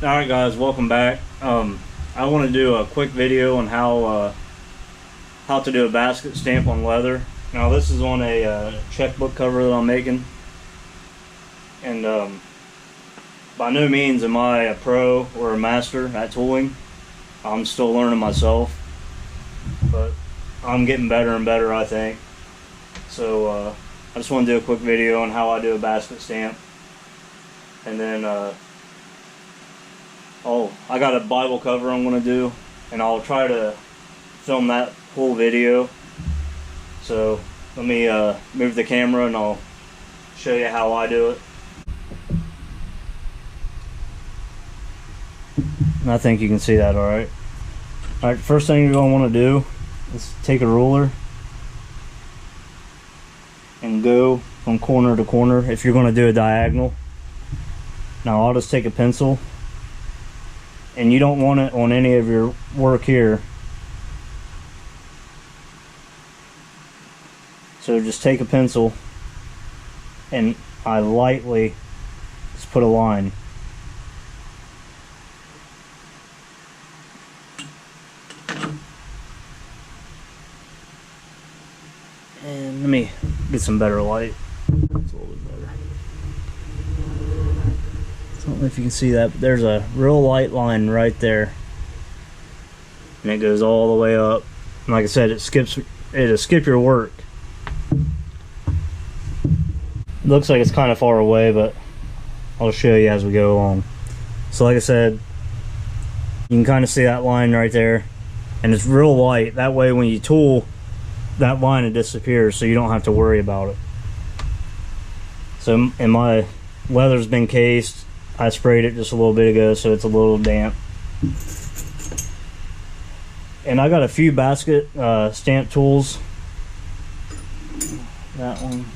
Alright guys, welcome back. I want to do a quick video on how to do a basket stamp on leather. Now this is on a checkbook cover that I'm making, and by no means am I a pro or a master at tooling. I'm still learning myself, but I'm getting better and better, I think. So I just want to do a quick video on how I do a basket stamp, and then I got a Bible cover I'm going to do, and I'll try to film that whole video. So let me move the camera and I'll show you how I do it. And I think you can see that alright. Alright, first thing you're going to want to do is take a ruler and go from corner to corner if you're going to do a diagonal. Now I'll just take a pencil, and you don't want it on any of your work here. So just take a pencil and I lightly just put a line. And let me get some better light. It's a little bit better. I don't know if you can see that, but there's a real light line right there, and it goes all the way up. And like I said, it'll skip your work. It looks like it's kind of far away, but I'll show you as we go along. So like I said, you can kind of see that line right there, and it's real light. That way when you tool, that line will disappear, so you don't have to worry about it. So, and my leather's been cased. I sprayed it just a little bit ago, so it's a little damp. And I got a few basket stamp tools. That one.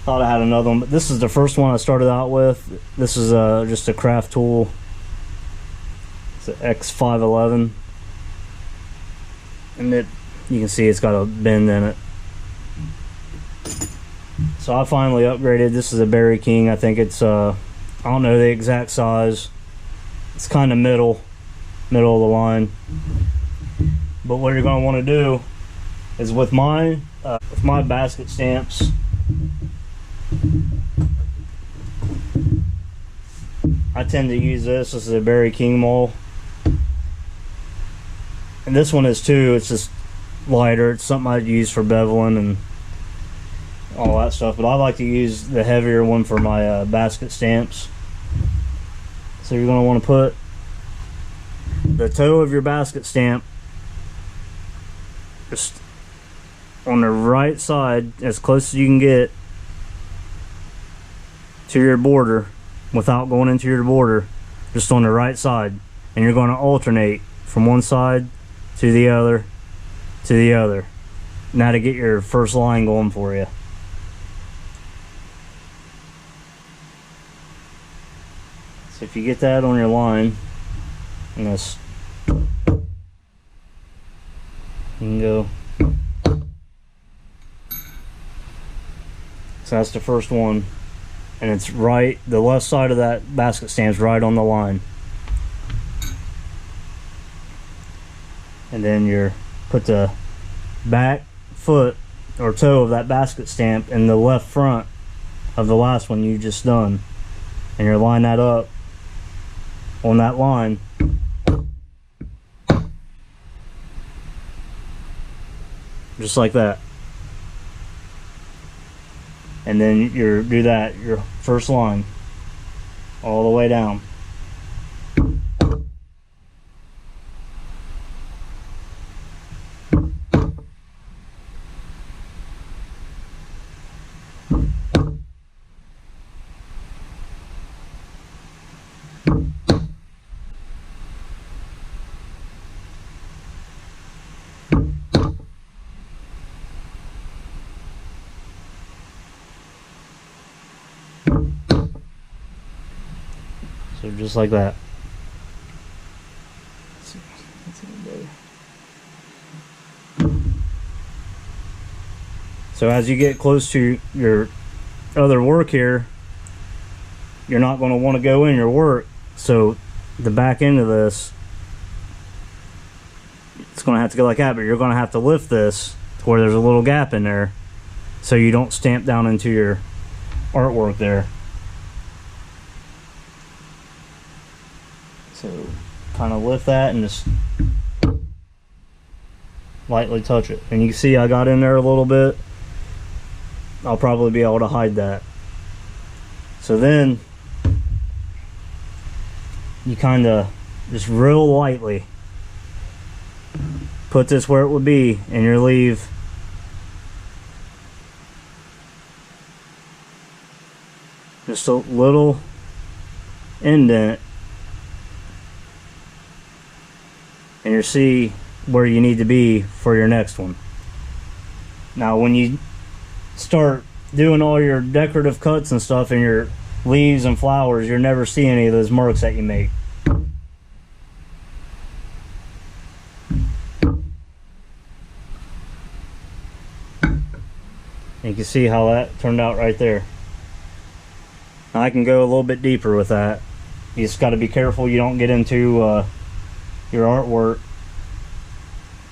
Thought I had another one, but this is the first one I started out with. This is just a craft tool. It's an X511. And you can see it's got a bend in it. So I finally upgraded. This is a Berry King. I think it's I don't know the exact size. It's kind of middle of the line. But what you're going to want to do is with my basket stamps, I tend to use this. This is a Berry King mold, and this one is too. It's just lighter. It's something I'd use for beveling and all that stuff, but I like to use the heavier one for my basket stamps. So you're going to want to put the toe of your basket stamp just on the right side, as close as you can get to your border without going into your border, just on the right side, and you're going to alternate from one side to the other to the other. Now to get your first line going for you. So if you get that on your line, and this, you can go. So that's the first one, and it's right, the left side of that basket stamp's right on the line. And then you put the back foot or toe of that basket stamp in the left front of the last one you just done, and you line that up on that line. Just like that. And then you do that, your first line, all the way down. So just like that. So as you get close to your other work here, you're not going to want to go in your work. So the back end of this, it's going to have to go like that, but you're going to have to lift this to where there's a little gap in there so you don't stamp down into your artwork there. So kind of lift that and just lightly touch it. And you can see I got in there a little bit. I'll probably be able to hide that. So then you kind of just real lightly put this where it would be in your leave. Just a little indent, and you'll see where you need to be for your next one. Now when you start doing all your decorative cuts and stuff in your leaves and flowers, you'll never see any of those marks that you make. You can see how that turned out right there. Now I can go a little bit deeper with that. You just got to be careful you don't get into your artwork.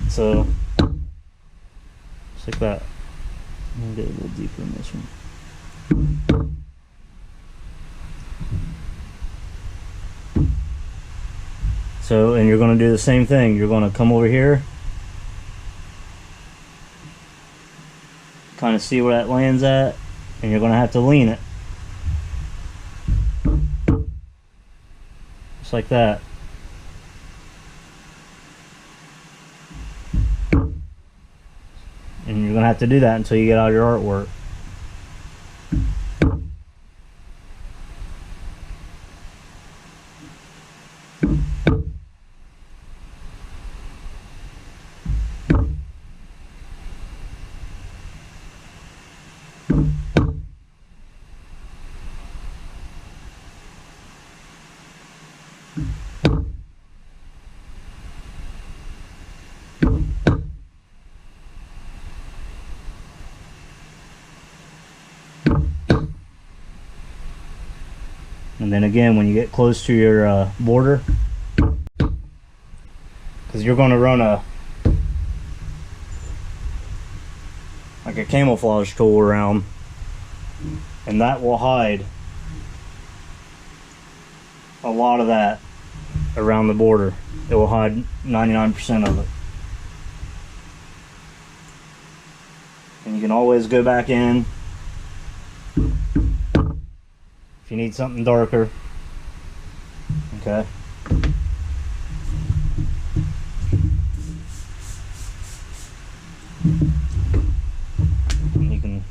So just like that. I'm gonna get a little deeper in this one. So, and you're going to do the same thing. You're going to come over here, kind of see where that lands at, and you're going to have to lean it. Just like that. And you're going to have to do that until you get out your artwork. And then again, when you get close to your border, because you're going to run like a camouflage tool around, and that will hide a lot of that around the border. It will hide 99% of it. And you can always go back in if you need something darker. Okay. And you can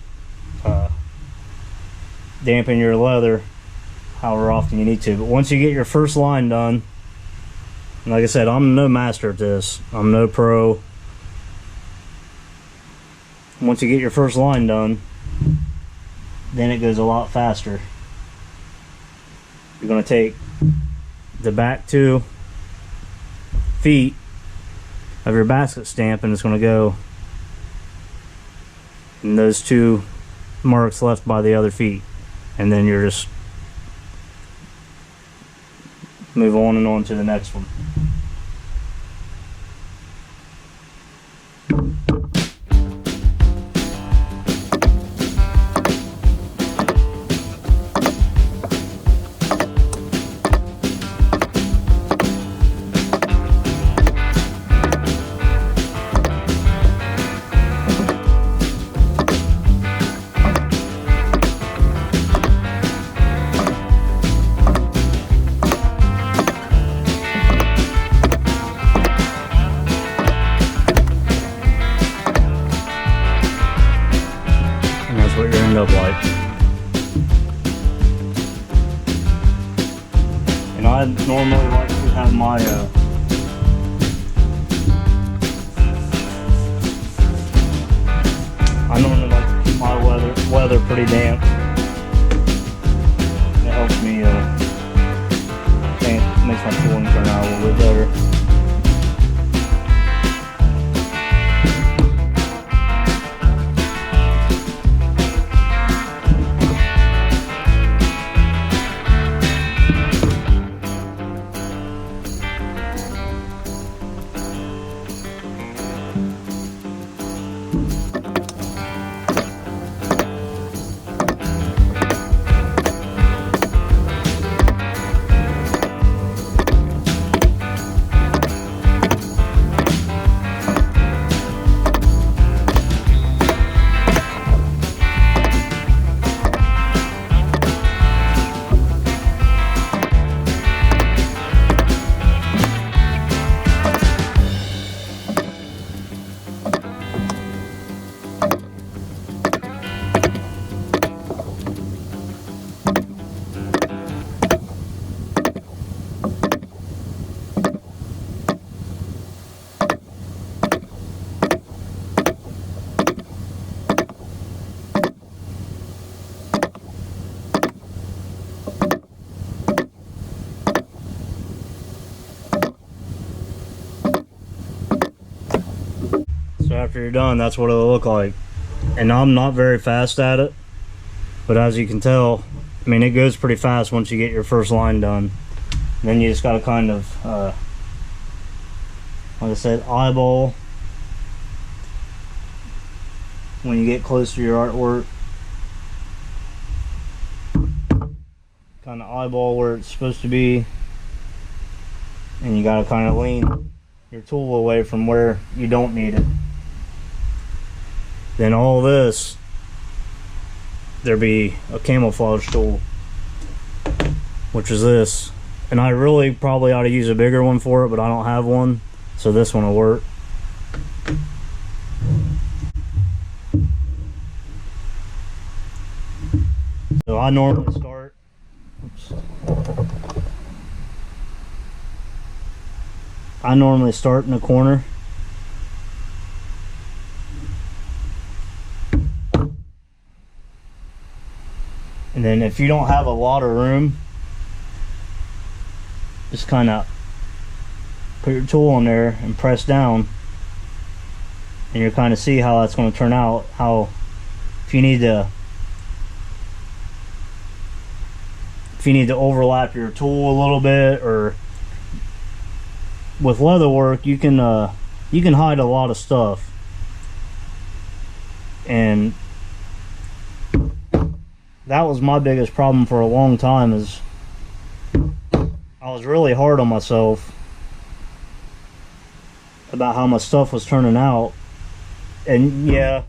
dampen your leather however often you need to. But once you get your first line done, and like I said, I'm no master at this. I'm no pro. Once you get your first line done, then it goes a lot faster. You're going to take the back 2 feet of your basket stamp, and it's going to go in those 2 marks left by the other feet, and then you're just move on and on to the next one. What you end up like. And I normally like to have my I normally like to keep my leather pretty damp. It helps me makes my tooling turn out a little bit better. after you're done, that's what it'll look like. And I'm not very fast at it, but as you can tell, I mean, it goes pretty fast once you get your first line done. And then you just gotta kind of, like I said, eyeball when you get close to your artwork. Kind of eyeball where it's supposed to be, and you gotta kind of lean your tool away from where you don't need it. Then all this, there'd be a camouflage tool, which is this. And I really probably ought to use a bigger one for it, but I don't have one, so this one will work. So I normally start, in the corner. And then if you don't have a lot of room, just kind of put your tool in there and press down, and you'll kind of see how that's going to turn out. How if you need to overlap your tool a little bit, or with leather work, you can hide a lot of stuff. And that was my biggest problem for a long time, is I was really hard on myself about how my stuff was turning out. And yeah,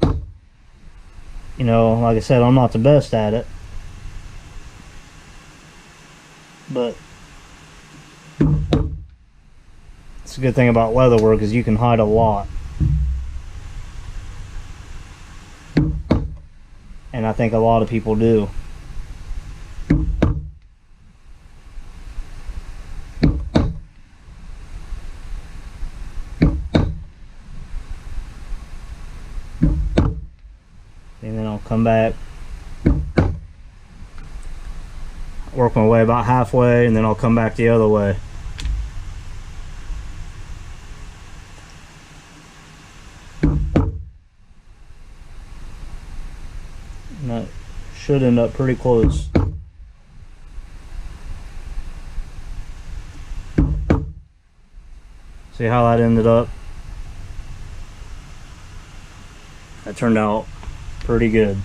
you know, like I said, I'm not the best at it, but it's a good thing about leather work is you can hide a lot. And I think a lot of people do. And then I'll come back, work my way about halfway, and then I'll come back the other way. And that should end up pretty close. See how that ended up? That turned out pretty good.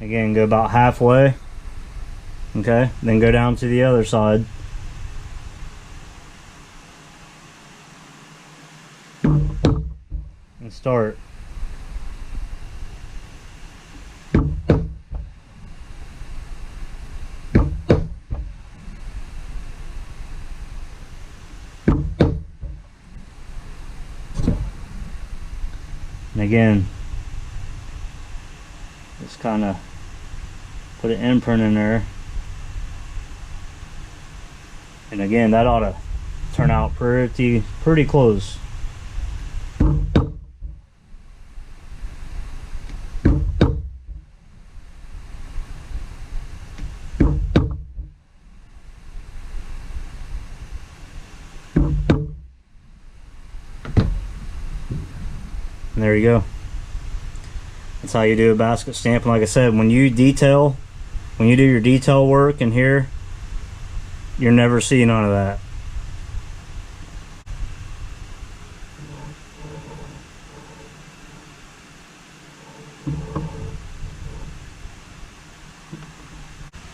Again, go about halfway, okay, then go down to the other side. And start. And again, just kind of put an imprint in there, and again, that ought to turn out pretty close. And there you go. That's how you do a basket stamp. And like I said, when you do your detail work in here, you'll never see none of that.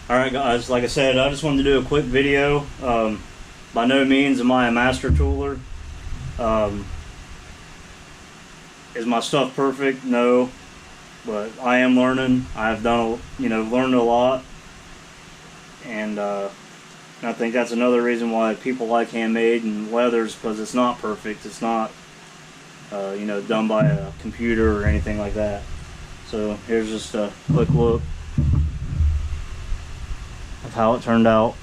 Alright guys, like I said, I just wanted to do a quick video. By no means am I a master tooler. Is my stuff perfect? No. But I am learning. I've done, learned a lot, and And I think that's another reason why people like handmade and leathers, because it's not perfect. It's not, you know, done by a computer or anything like that. So here's just a quick look of how it turned out.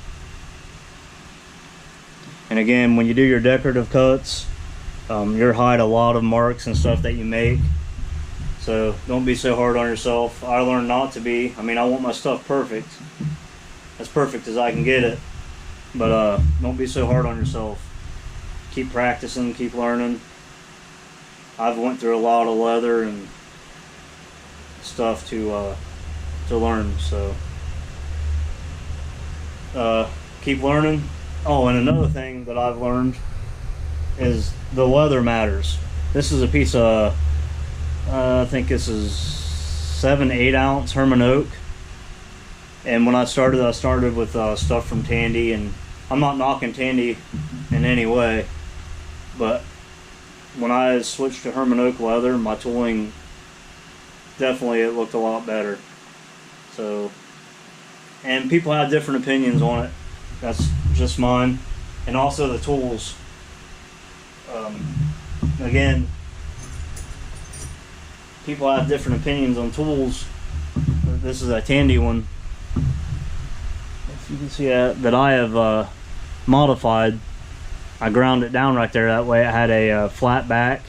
And again, when you do your decorative cuts, you'll hide a lot of marks and stuff that you make. So don't be so hard on yourself. I learned not to be. I mean, I want my stuff perfect, as perfect as I can get it. But don't be so hard on yourself. Keep practicing, keep learning. I've went through a lot of leather and stuff to learn. So keep learning. Oh, and another thing that I've learned is the leather matters. This is a piece of, I think this is 7-8 ounce Herman Oak. And when I started with stuff from Tandy, and I'm not knocking Tandy in any way, but when I switched to Herman Oak leather, my tooling definitely, it looked a lot better. So, and people have different opinions on it. That's just mine. And also the tools. Again, people have different opinions on tools. This is a Tandy one. If you can see that I have modified. I ground it down right there. That way it had a flat back.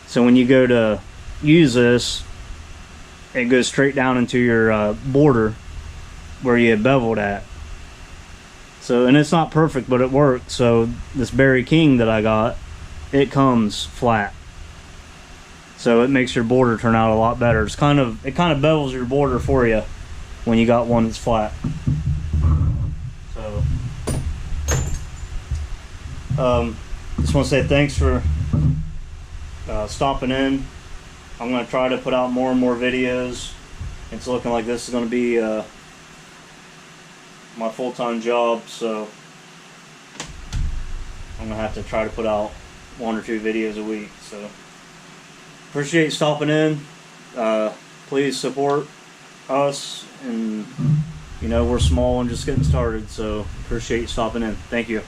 So when you go to use this, it goes straight down into your border where you beveled at. So, and it's not perfect, but it works. So this Barry King that I got, it comes flat. So it makes your border turn out a lot better. It kind of bevels your border for you when you got one that's flat. So just want to say thanks for stopping in. I'm going to try to put out more and more videos. It's looking like this is going to be my full-time job, so I'm going to have to try to put out 1 or 2 videos a week. So appreciate stopping in. Please support us, and you know, we're small and just getting started, so appreciate stopping in. Thank you.